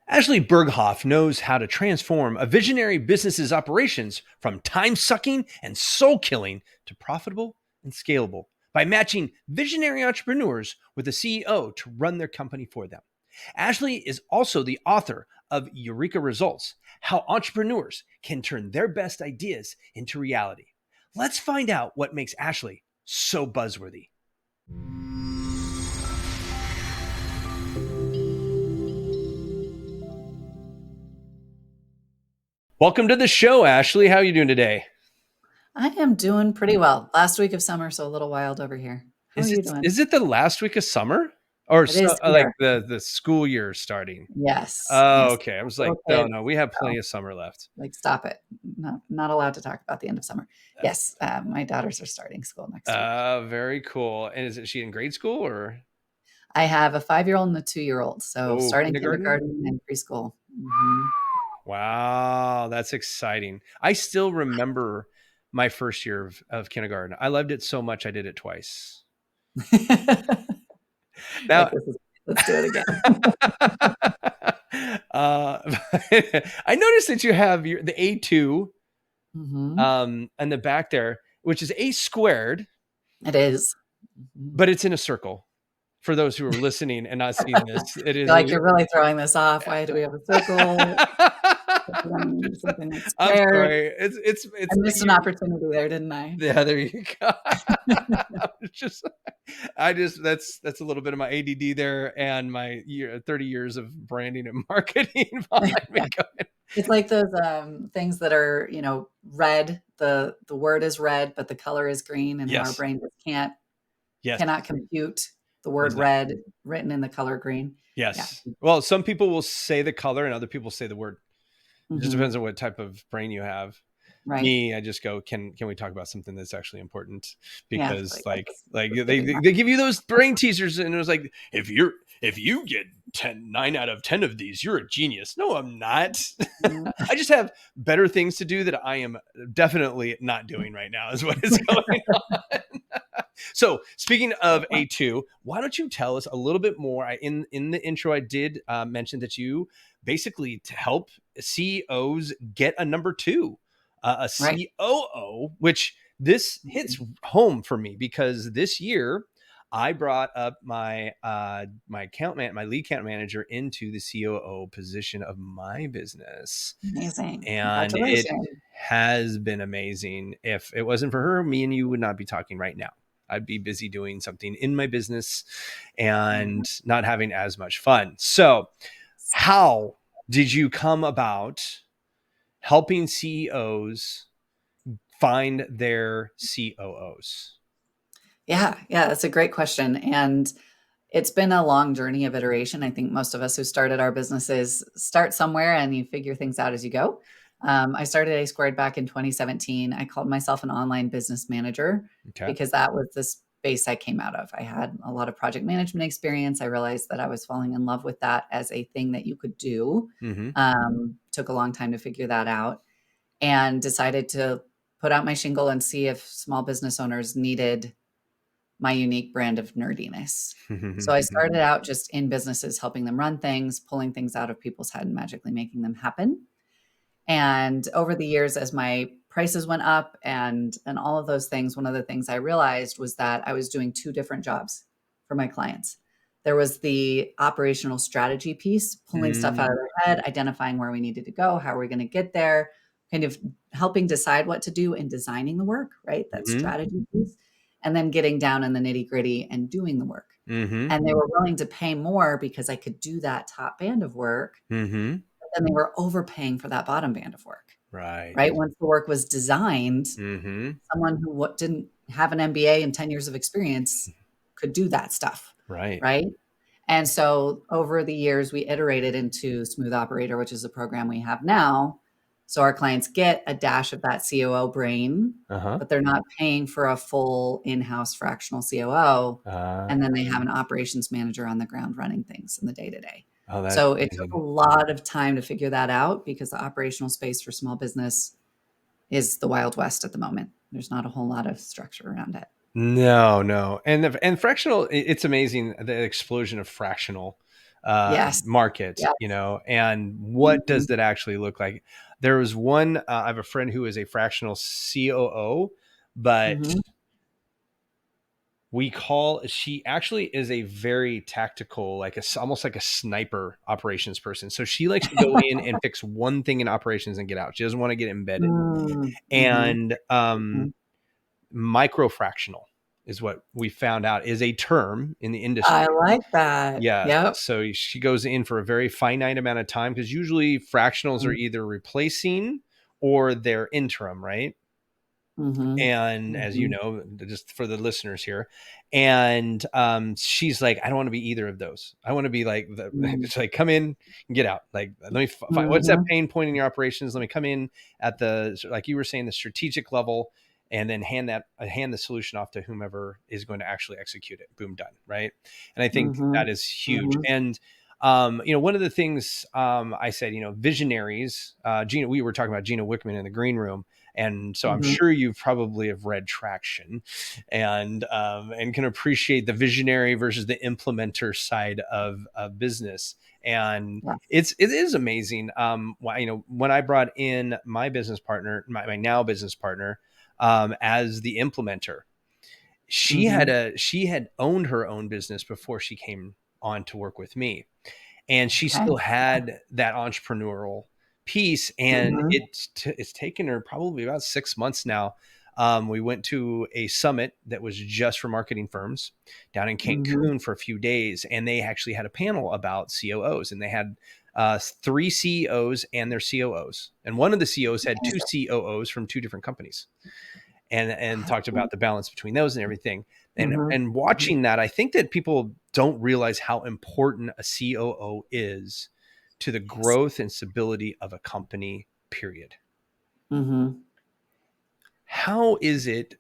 Ashlee Berghoff knows how to transform a visionary business's operations from time-sucking and soul-killing to profitable and scalable by matching visionary entrepreneurs with a CEO to run their company for them. Ashlee is also the author of Eureka Results, How Entrepreneurs Can Turn Their Best Ideas into Reality. Let's find out what makes Ashlee so buzzworthy. Welcome to the show, Ashlee. How are you doing today? I am doing pretty well. Last week of summer, so a little wild over here. How are you doing? Is it the last week of summer? Or It is like here. the school year starting? Yes. Oh, Yes. okay. I was like, Okay. no, we have plenty of summer left. Like, stop it. Not allowed to talk about the end of summer. Yes. My daughters are starting school next week. Very cool. And is she in grade school or? I have a 5-year-old and a 2-year-old. So starting kindergarten and preschool. Mm-hmm. Wow, that's exciting. I still remember my first year of kindergarten. I loved it so much I did it twice. Now, let's do it again. I noticed that you have the A2 and the back there, which is A squared. It is. But it's in a circle. For those who are lilistening and not seeing this, it is like you're really throwing this off. Why do we have a circle? Something that's I'm sorry. It's I missed an opportunity there, didn't I? Yeah, there you go. That's a little bit of my ADD there and my 30 years of branding and marketing behind me going. It's like those things that are, red. The word is red, but the color is green, and our brain just cannot compute the word red written in the color green. Yes. Yeah. Well, some people will say the color and other people say the word. It just depends on what type of brain you have. Right. Me, I just go, can we talk about something that's actually important? Because they give you those brain teasers and it was like, if you get 9 out of 10 of these, you're a genius. No, I'm not. I just have better things to do that I am definitely not doing right now is what is going on. So speaking of A2, why don't you tell us a little bit more? In the intro, I did mention that you basically to help CEOs get a number 2, a COO, which this hits home for me because this year I brought up my lead account manager into the COO position of my business. Amazing. And it has been amazing. If it wasn't for her, me and you would not be talking right now. I'd be busy doing something in my business and not having as much fun. So how did you come about helping CEOs find their COOs? Yeah, that's a great question. And it's been a long journey of iteration. I think most of us who started our businesses start somewhere and you figure things out as you go. I started A Squared back in 2017. I called myself an online business manager because that was the space I came out of. I had a lot of project management experience. I realized that I was falling in love with that as a thing that you could do. Took a long time to figure that out and decided to put out my shingle and see if small business owners needed my unique brand of nerdiness. So I started out just in businesses, helping them run things, pulling things out of people's head and magically making them happen. And over the years, as my prices went up and all of those things, one of the things I realized was that I was doing 2 different jobs for my clients. There was the operational strategy piece, pulling stuff out of their head, identifying where we needed to go, how are we going to get there, kind of helping decide what to do and designing the work, right? That strategy piece. And then getting down in the nitty gritty and doing the work. And they were willing to pay more because I could do that top band of work. And they were overpaying for that bottom band of work. Right. Once the work was designed, someone who didn't have an MBA and 10 years of experience could do that stuff. Right. And so over the years, we iterated into Smooth Operator, which is the program we have now. So our clients get a dash of that COO brain, but they're not paying for a full in-house fractional COO. And then they have an operations manager on the ground running things in the day-to-day. So it took a lot of time to figure that out because the operational space for small business is the Wild West at the moment. There's not a whole lot of structure around it. No. And fractional, it's amazing, the explosion of fractional market, Yes. and what does that actually look like? There was one, I have a friend who is a fractional COO, but she actually is a very tactical, almost like a sniper operations person. So she likes to go in and fix one thing in operations and get out. She doesn't want to get embedded. And microfractional is what we found out is a term in the industry. I like that. Yeah. Yep. So she goes in for a very finite amount of time, because usually fractionals are either replacing or they're interim, right? And as you know, just for the listeners here, and she's like, I don't want to be either of those. I want to be like it's like, come in and get out. Like, let me find what's that pain point in your operations. Let me come in at the, like you were saying, the strategic level, and then hand the solution off to whomever is going to actually execute it. Boom, done. Right. And I think that is huge. And one of the things I said, visionaries, Gina, we were talking about Gina Wickman in the green room. And so I'm sure you probably have read Traction and can appreciate the visionary versus the implementer side of business. And it is amazing. When I brought in my business partner, my now business partner, as the implementer, she had owned her own business before she came on to work with me. And she still had that entrepreneurial piece, and it's taken her probably about 6 months now. We went to a summit that was just for marketing firms down in Cancun for a few days, and they actually had a panel about COOs, and they had 3 CEOs and their COOs, and one of the CEOs had 2 COOs from 2 different companies, and talked about the balance between those and everything. And watching that, I think that people don't realize how important a COO is to the growth and stability of a company, period. How is it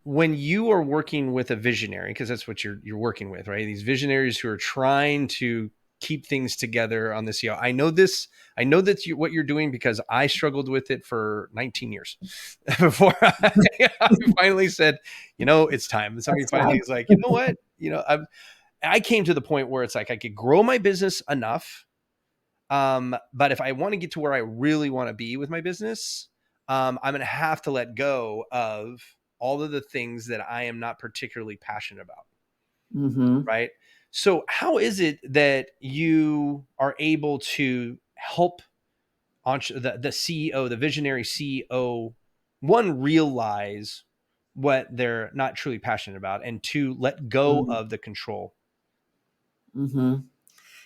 when you are working with a visionary, because that's what you're working with, right? These visionaries who are trying to keep things together on the CEO. I know that's what you're doing, because I struggled with it for 19 years before I finally said, it's time. And somebody finally is like, you know what? I came to the point where it's like, I could grow my business enough. But if I want to get to where I really want to be with my business, I'm going to have to let go of all of the things that I am not particularly passionate about. Right. So how is it that you are able to help the CEO, the visionary CEO, one, realize what they're not truly passionate about, and 2, let go of the control?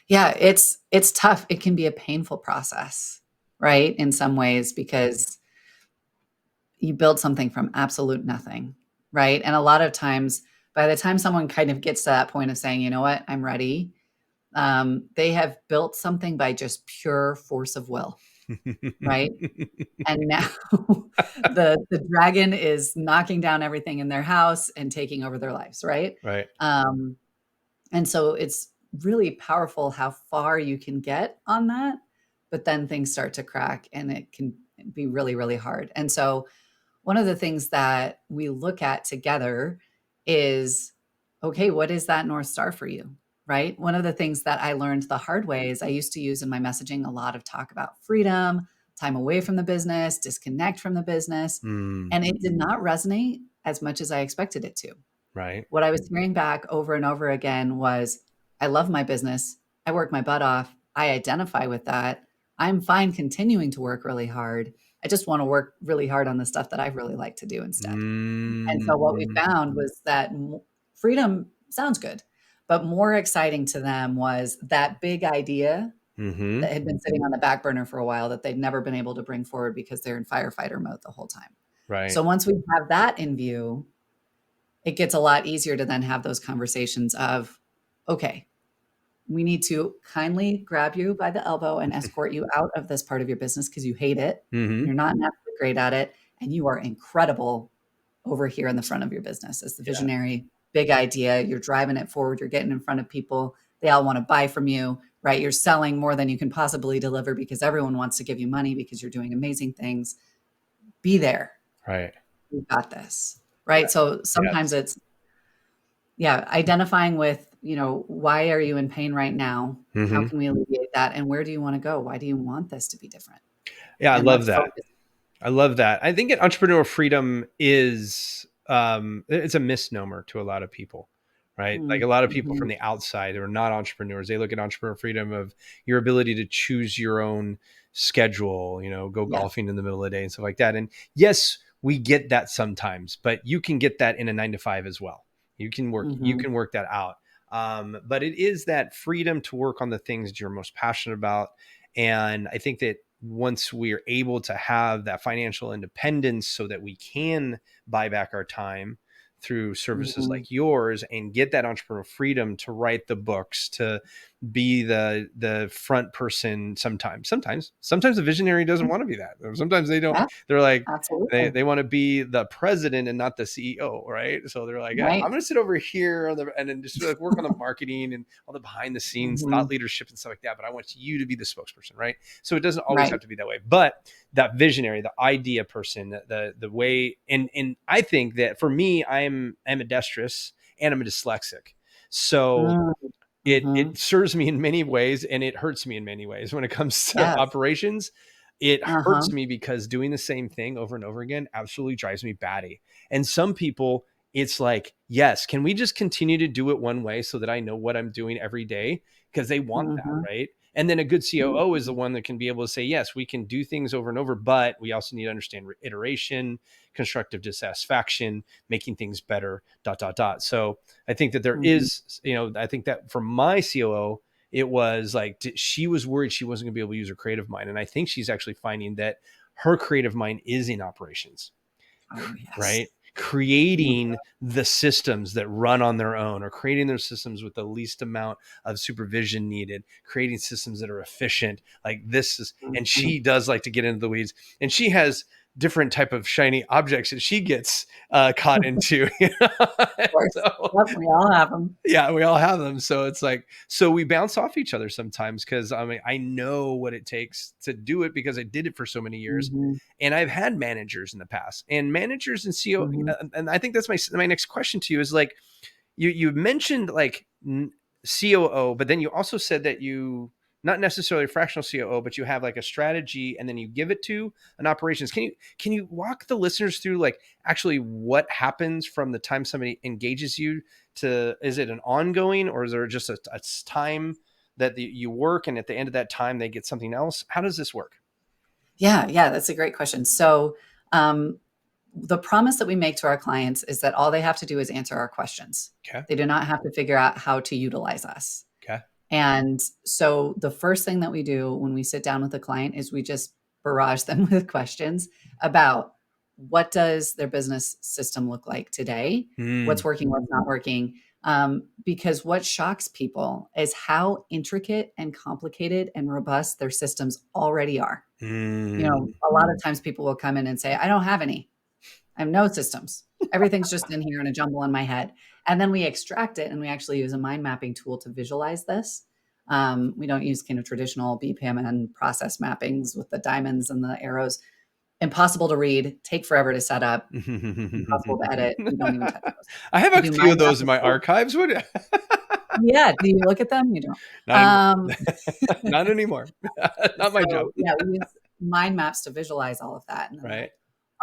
Yeah, it's tough. It can be a painful process, right? In some ways, because you build something from absolute nothing, right? And a lot of times, by the time someone kind of gets to that point of saying, you know what, I'm ready, they have built something by just pure force of will, right? And now the dragon is knocking down everything in their house and taking over their lives, right? Right. And so it's really powerful how far you can get on that, but then things start to crack and it can be really, really hard. And so one of the things that we look at together is, okay, what is that North Star for you? Right? One of the things that I learned the hard way is I used to use in my messaging a lot of talk about freedom, time away from the business, disconnect from the business. And it did not resonate as much as I expected it to. Right. What I was hearing back over and over again was, I love my business. I work my butt off. I identify with that. I'm fine continuing to work really hard. I just want to work really hard on the stuff that I really like to do instead. And so what we found was that freedom sounds good, but more exciting to them was that big idea that had been sitting on the back burner for a while that they'd never been able to bring forward because they're in firefighter mode the whole time. Right. So once we have that in view, it gets a lot easier to then have those conversations of, okay, we need to kindly grab you by the elbow and escort you out of this part of your business because you hate it. You're not naturally great at it. And you are incredible over here in the front of your business as the visionary, big idea. You're driving it forward. You're getting in front of people. They all want to buy from you, right? You're selling more than you can possibly deliver because everyone wants to give you money because you're doing amazing things. Be there. Right. We've got this. Right. So sometimes it's, identifying with why are you in pain right now? Mm-hmm. How can we alleviate that? And where do you want to go? Why do you want this to be different? Yeah, and I love that. I love that. I think entrepreneurial freedom is it's a misnomer to a lot of people, right? Like a lot of people from the outside who are not entrepreneurs, they look at entrepreneurial freedom of your ability to choose your own schedule, go golfing in the middle of the day and stuff like that. And yes, we get that sometimes, but you can get that in a 9 to 5 as well. You can work that out. But it is that freedom to work on the things that you're most passionate about. And I think that once we're able to have that financial independence so that we can buy back our time through services like yours and get that entrepreneurial freedom to write the books, to be the front person. Sometimes the visionary doesn't want to be that. Sometimes they don't. Yeah, they're like, they want to be the president and not the CEO, right? So they're like, I'm going to sit over here and then just like work on the marketing and all the behind the scenes thought leadership and stuff like that. But I want you to be the spokesperson, right? So it doesn't always have to be that way. But that visionary, the idea person, the way, and I think that for me, I'm ambidextrous and I'm a dyslexic. So it serves me in many ways and it hurts me in many ways when it comes to operations. It hurts me because doing the same thing over and over again absolutely drives me batty. And some people, it's like, yes, can we just continue to do it one way so that I know what I'm doing every day? Because they want that, right? And then a good COO is the one that can be able to say, yes, we can do things over and over, but we also need to understand iteration, constructive dissatisfaction, making things better, ... So I think that there is, I think that for my COO, it was like, she was worried she wasn't gonna be able to use her creative mind. And I think she's actually finding that her creative mind is in operations, right? Creating the systems that run on their own, or creating their systems with the least amount of supervision needed, creating systems that are efficient. Like this is, and she does like to get into the weeds, and she has different type of shiny objects that she gets caught into. Of course. We all have them. Yeah, we all have them. So it's like, so we bounce off each other sometimes, because I mean, I know what it takes to do it because I did it for so many years. And I've had managers in the past, and managers and CEO. And I think that's my next question to you is like, you mentioned like COO, but then you also said that you, not necessarily a fractional COO, but you have like a strategy and then you give it to an operations. Can you walk the listeners through like actually what happens from the time somebody engages you to, is it an ongoing, or is there just a time that you work and at the end of that time they get something else? How does this work? Yeah, that's a great question. So the promise that we make to our clients is that all they have to do is answer our questions. Okay. They do not have to figure out how to utilize us. Okay. And so the first thing that we do when we sit down with a client is we just barrage them with questions about what does their business system look like today? What's working, what's not working? Because what shocks people is how intricate and complicated and robust their systems already are. A lot of times people will come in and say, I don't have any. I have no systems. Everything's just in here in a jumble in my head. And then we extract it and we actually use a mind mapping tool to visualize this. We don't use kind of traditional BPM and process mappings with the diamonds and the arrows. Impossible to read, take forever to set up, impossible to edit. We don't even touch those. I have a few of those in my archives. Yeah. Do you look at them? You don't. Not anymore. Not my job. Yeah, we use mind maps to visualize all of that. And right.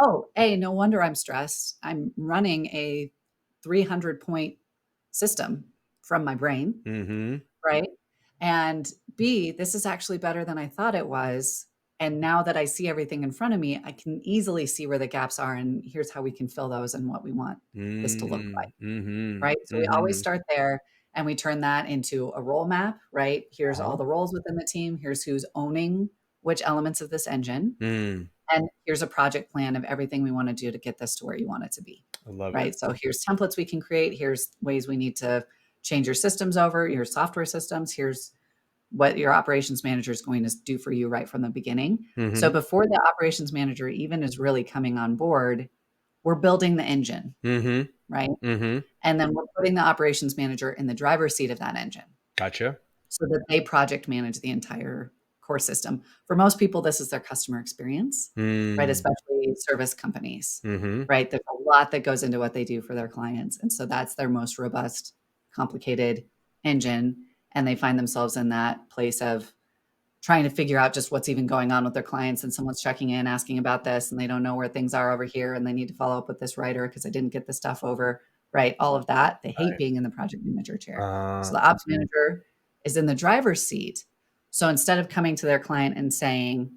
Oh, hey, no wonder I'm stressed. I'm running a 300-point system from my brain, right? And B, this is actually better than I thought it was. And now that I see everything in front of me, I can easily see where the gaps are. And here's how we can fill those and what we want this to look like, right? So we always start there and we turn that into a role map, right? Here's all the roles within the team. Here's who's owning which elements of this engine. And here's a project plan of everything we want to do to get this to where you want it to be. I love right? it. So here's templates we can create. Here's ways we need to change your systems over, your software systems. Here's what your operations manager is going to do for you right from the beginning. So before the operations manager even is really coming on board, we're building the engine, right? And then we're putting the operations manager in the driver's seat of that engine. Gotcha. So that they project manage the entire core system. For most people, this is their customer experience, right? Especially service companies, right? There's a lot that goes into what they do for their clients. And so that's their most robust, complicated, engine, and they find themselves in that place of trying to figure out just what's even going on with their clients, and someone's checking in, asking about this, and they don't know where things are over here, and they need to follow up with this writer because I didn't get the stuff over, right? All of that. They hate being in the project manager chair. So the ops manager is in the driver's seat. So instead of coming to their client and saying,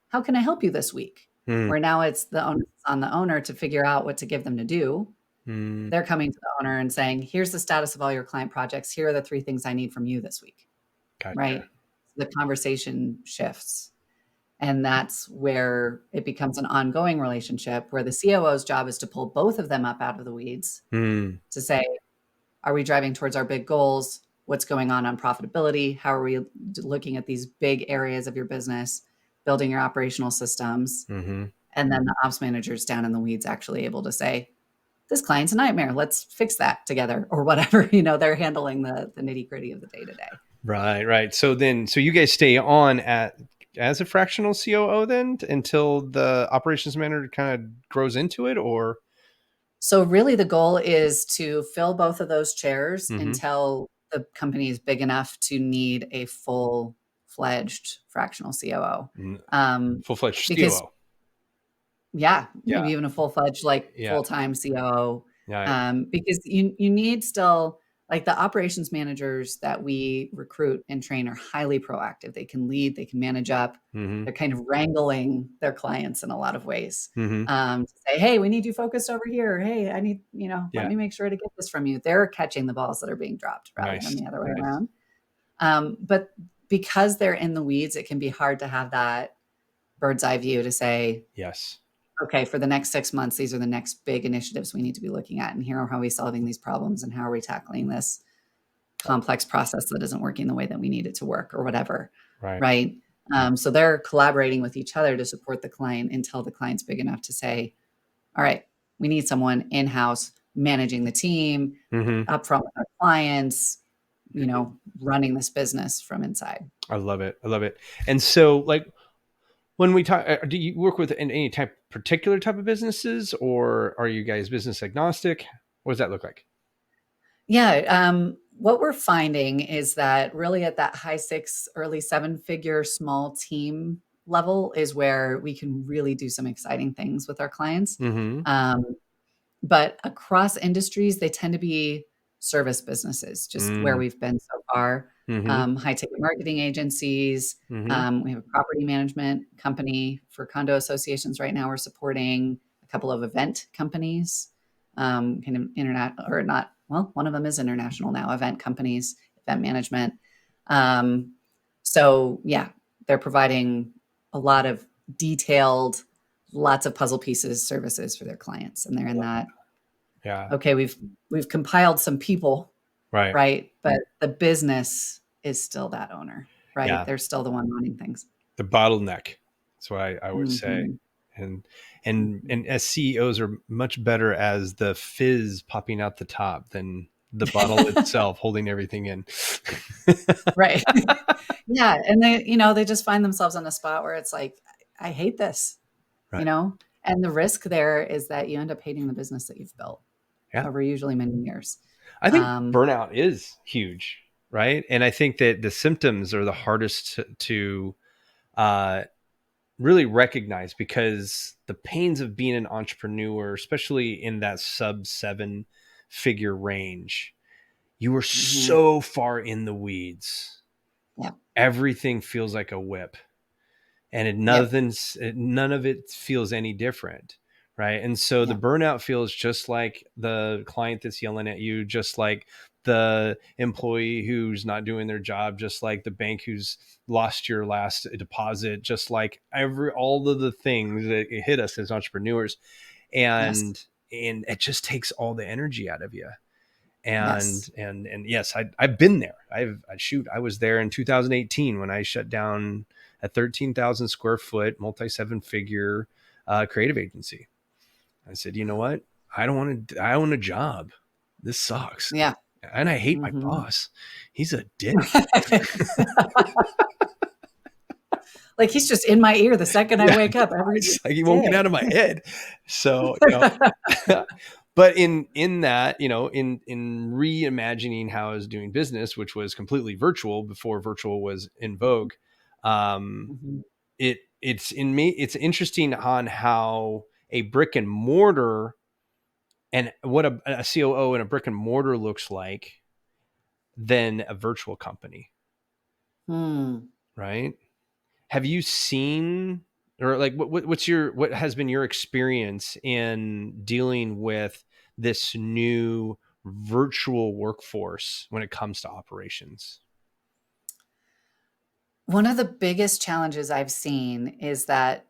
how can I help you this week? Where now it's on the owner to figure out what to give them to do. They're coming to the owner and saying, here's the status of all your client projects. Here are the 3 things I need from you this week. Gotcha. Right? The conversation shifts. And that's where it becomes an ongoing relationship where the COO's job is to pull both of them up out of the weeds to say, are we driving towards our big goals? What's going on profitability? How are we looking at these big areas of your business, building your operational systems? And then the ops manager's down in the weeds actually able to say, this client's a nightmare. Let's fix that together or whatever. They're handling the nitty gritty of the day to day. Right. So you guys stay on as a fractional COO then until the operations manager kind of grows into it, or? So really the goal is to fill both of those chairs until the company is big enough to need a full-fledged fractional COO. Full-fledged COO. Yeah, maybe even a full-fledged, full-time COO. Because you need still, the operations managers that we recruit and train are highly proactive. They can lead, they can manage up. They're kind of wrangling their clients in a lot of ways. To say, hey, we need you focused over here. Hey, I need, let me make sure to get this from you. They're catching the balls that are being dropped rather than the other way around. But because they're in the weeds, it can be hard to have that bird's eye view to say, yes, okay, for the next 6 months, these are the next big initiatives we need to be looking at. And here are how we solving these problems and how are we tackling this complex process that isn't working the way that we need it to work or whatever. Right. So they're collaborating with each other to support the client until the client's big enough to say, all right, we need someone in-house managing the team, upfront with our clients, running this business from inside. I love it. And so when we talk, do you work with any particular type of businesses, or are you guys business agnostic? What does that look like? Yeah. What we're finding is that really at that high 6, early 7-figure small team level is where we can really do some exciting things with our clients. But across industries, they tend to be service businesses, just where we've been so far. High ticket marketing agencies. We have a property management company for condo associations. Right now we're supporting a couple of event companies, kind of international or not. Well, one of them is international now, event companies, event management. So yeah, they're providing a lot of detailed, lots of puzzle pieces services for their clients. And they're in that. Yeah. Okay. We've compiled some people. Right. But the business is still that owner, right? Yeah. They're still the one running things. The bottleneck. That's what I would say. And as CEOs are much better as the fizz popping out the top than the bottle itself holding everything in. Right. Yeah. And they just find themselves in a spot where it's like, I hate this, and the risk there is that you end up hating the business that you've built over usually many years. I think burnout is huge, right? And I think that the symptoms are the hardest to really recognize, because the pains of being an entrepreneur, especially in that sub 7-figure range, you are so far in the weeds. Yeah. Everything feels like a whip, and none of it feels any different. Right. And so the burnout feels just like the client that's yelling at you, just like the employee who's not doing their job, just like the bank who's lost your last deposit, just like all of the things that hit us as entrepreneurs. And it just takes all the energy out of you. And yes, I've been there. I was there in 2018 when I shut down a 13,000 square foot, multi 7-figure creative agency. I said, you know what? I own a job. This sucks. Yeah. And I hate my boss. He's a dick. Like he's just in my ear the second I wake up. It's like he won't get out of my head. So, But in that, in reimagining how I was doing business, which was completely virtual before virtual was in vogue, Mm-hmm. it's interesting on how a brick and mortar and what a COO and a brick and mortar looks like than a virtual company. Right? Have you seen, or like what has been your experience in dealing with this new virtual workforce when it comes to operations? One of the biggest challenges I've seen is that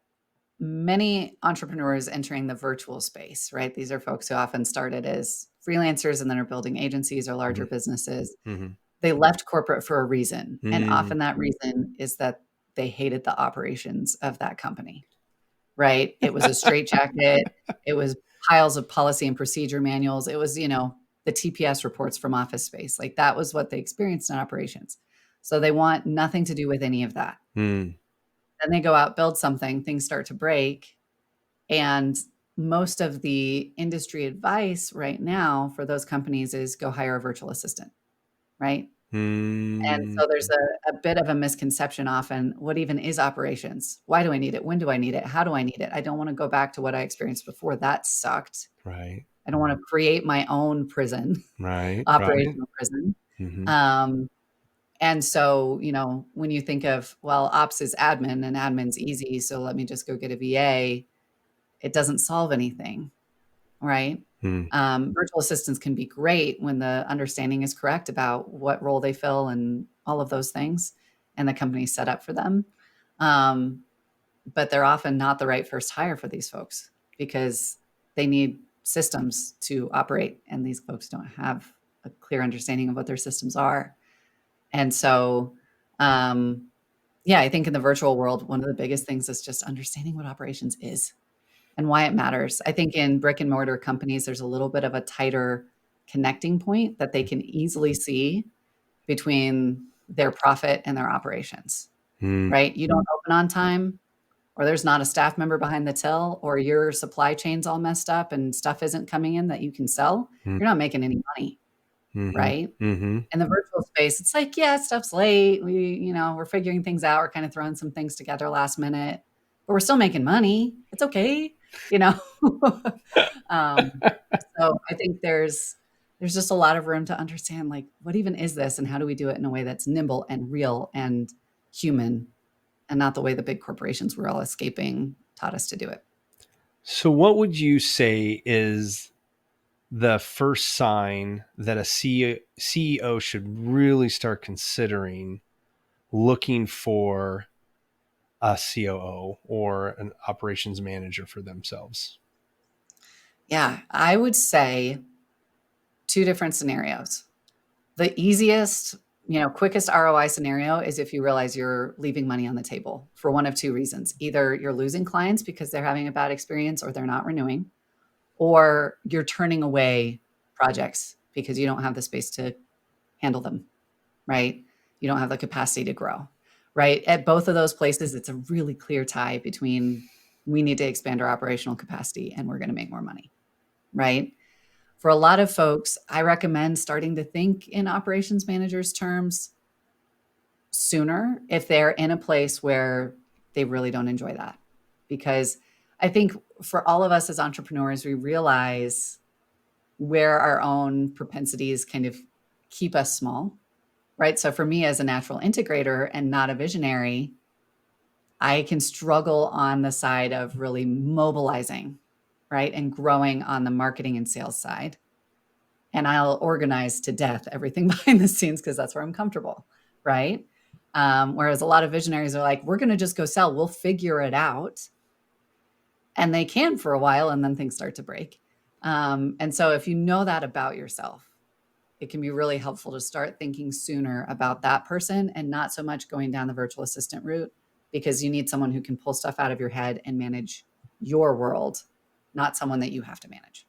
many entrepreneurs entering the virtual space, right? These are folks who often started as freelancers and then are building agencies or larger businesses. They left corporate for a reason. And often that reason is that they hated the operations of that company, right? It was a straitjacket. It was piles of policy and procedure manuals. It was, the TPS reports from Office Space. Like that was what they experienced in operations. So they want nothing to do with any of that. Then they go out, build something, things start to break. And most of the industry advice right now for those companies is go hire a virtual assistant, right? And so there's a bit of a misconception often. What even is operations? Why do I need it? When do I need it? How do I need it? I don't want to go back to what I experienced before. That sucked. Right. I don't want to create my own prison, right. operational prison. And so, when you think of, well, ops is admin and admin's easy, so let me just go get a VA, it doesn't solve anything, right? Virtual assistants can be great when the understanding is correct about what role they fill and all of those things, and the company's set up for them. But they're often not the right first hire for these folks because they need systems to operate, and these folks don't have a clear understanding of what their systems are. And so, I think in the virtual world, one of the biggest things is just understanding what operations is and why it matters. I think in brick and mortar companies, there's a little bit of a tighter connecting point that they can easily see between their profit and their operations, right? You don't open on time, or there's not a staff member behind the till, or your supply chain's all messed up and stuff isn't coming in that you can sell. You're not making any money. Right. In the virtual space, it's like, yeah, stuff's late. We're figuring things out. We're kind of throwing some things together last minute, but we're still making money. It's okay. So I think there's just a lot of room to understand, like, what even is this and how do we do it in a way that's nimble and real and human and not the way the big corporations we're all escaping taught us to do it. So what would you say is the first sign that a CEO should really start considering looking for a COO or an operations manager for themselves? Yeah, I would say two different scenarios. The easiest, quickest ROI scenario is if you realize you're leaving money on the table for one of two reasons. Either you're losing clients because they're having a bad experience or they're not renewing, or you're turning away projects because you don't have the space to handle them, right? You don't have the capacity to grow, right? At both of those places, it's a really clear tie between we need to expand our operational capacity and we're going to make more money, right? For a lot of folks, I recommend starting to think in operations managers terms sooner if they're in a place where they really don't enjoy that. Because I think for all of us as entrepreneurs, we realize where our own propensities kind of keep us small, right? So for me as a natural integrator and not a visionary, I can struggle on the side of really mobilizing, right? And growing on the marketing and sales side. And I'll organize to death everything behind the scenes because that's where I'm comfortable, right? Whereas a lot of visionaries are like, we're going to just go sell. We'll figure it out. And they can for a while, and then things start to break. And so if you know that about yourself, it can be really helpful to start thinking sooner about that person and not so much going down the virtual assistant route, because you need someone who can pull stuff out of your head and manage your world, not someone that you have to manage.